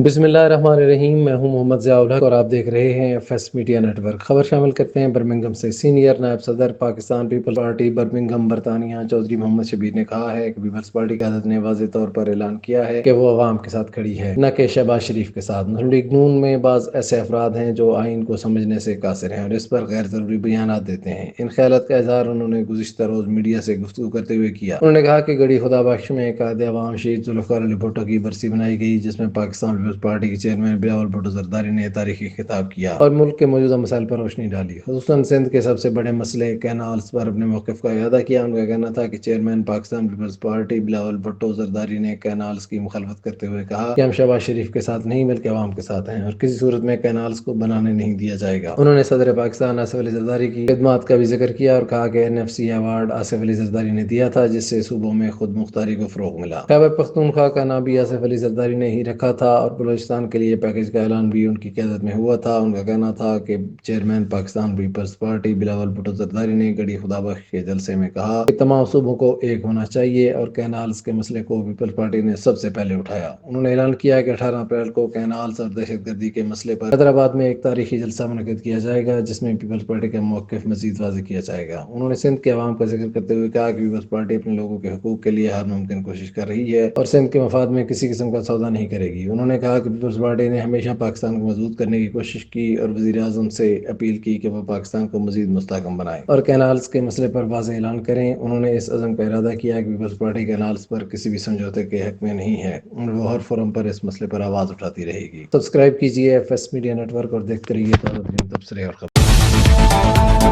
بسم اللہ الرحمن الرحیم۔ میں ہوں محمد ضیاء الحق اور آپ دیکھ رہے ہیں F S media network. خبر شامل کرتے ہیں برمنگھم سے۔ سینئر نائب صدر پاکستان پیپلز پارٹی برمنگھم برطانیہ چودھری محمد شبیر نے کہا ہے کہ پیپلز پارٹی قیادت نے واضح طور پر اعلان کیا ہے کہ وہ عوام کے ساتھ کھڑی ہے، نہ کہ شہباز شریف کے ساتھ۔ مسلم لیگ نون میں بعض ایسے افراد ہیں جو آئین کو سمجھنے سے قاصر ہیں اور اس پر غیر ضروری بیانات دیتے ہیں۔ ان خیالات کا اظہار انہوں نے گزشتہ روز میڈیا سے گفتگو کرتے ہوئے کیا۔ انہوں نے کہا کہ گڑھی خدا بخش میں قائد عوام شہید ذوالفقار علی بھٹو کی برسی منائی گئی، جس میں پاکستان پیپلز پارٹی کے چیئرمین بلاول بھٹو زرداری نے تاریخی خطاب کیا اور ملک کے موجودہ مسائل پر روشنی ڈالی، خصوصاً سندھ کے سب سے بڑے مسئلے کینالز پر اپنے موقف کا اعادہ کیا۔ ان کا کہنا تھا کہ chairman Pakistan Peoples Party Bilawal Bhutto Zardari نے کینالز کی مخالفت کرتے ہوئے کہا کہ ہم شہباز شریف کے ساتھ نہیں بلکہ عوام کے ساتھ ہیں اور کسی صورت میں کینالز کو بنانے نہیں دیا جائے گا۔ انہوں نے صدر پاکستان آصف علی زرداری کی خدمات کا بھی ذکر کیا اور کہا کہ NFC ایوارڈ آصف علی زرداری نے دیا تھا، جس سے صوبوں میں خود مختاری کو فروغ ملا۔ خیبر پختونخوا کا نام بھی آصف علی زرداری نے ہی رکھا تھا اور بلوچستان کے لیے پیکیج کا اعلان بھی ان کی قیادت میں ہوا تھا۔ ان کا کہنا تھا کہ chairman Pakistan Peoples Party Bilawal Bhutto Zardari نے گڑھی خدا بخش کے جلسے میں کہا کہ تمام صوبوں کو ایک ہونا چاہیے اور کینالز کے مسئلے کو پیپلز پارٹی نے سب سے پہلے اٹھایا۔ انہوں نے اعلان کیا کہ 18 اپریل کو کینالز اور دہشت گردی کے مسئلے پر حیدرآباد میں ایک تاریخی جلسہ منعقد کیا جائے گا، جس میں پیپلز پارٹی کا موقف مزید واضح کیا جائے گا۔ انہوں نے سندھ کے عوام کا ذکر کرتے ہوئے کہا کہ پیپلز پارٹی اپنے لوگوں کے حقوق کے لیے ہر ممکن کوشش کر رہی ہے اور سندھ کے مفاد میں کسی قسم کا سودا نہیں کرے گی۔ انہوں نے کہا کہ پیپلز پارٹی نے ہمیشہ پاکستان کو مضبوط کرنے کی کوشش کی اور وزیر اعظم سے اپیل کی کہ وہ پاکستان کو مزید مستحکم بنائیں اور کینالز کے مسئلے پر واضح اعلان کریں۔ انہوں نے اس عزم کا ارادہ کیا کہ پیپلز پارٹی کینالز پر کسی بھی سمجھوتے کے حق میں نہیں ہے اور وہ ہر فورم پر اس مسئلے پر آواز اٹھاتی رہے گی۔ سبسکرائب کیجیے F S media network اور دیکھتے رہیے تازہ ترین تبصرے اور خبریں۔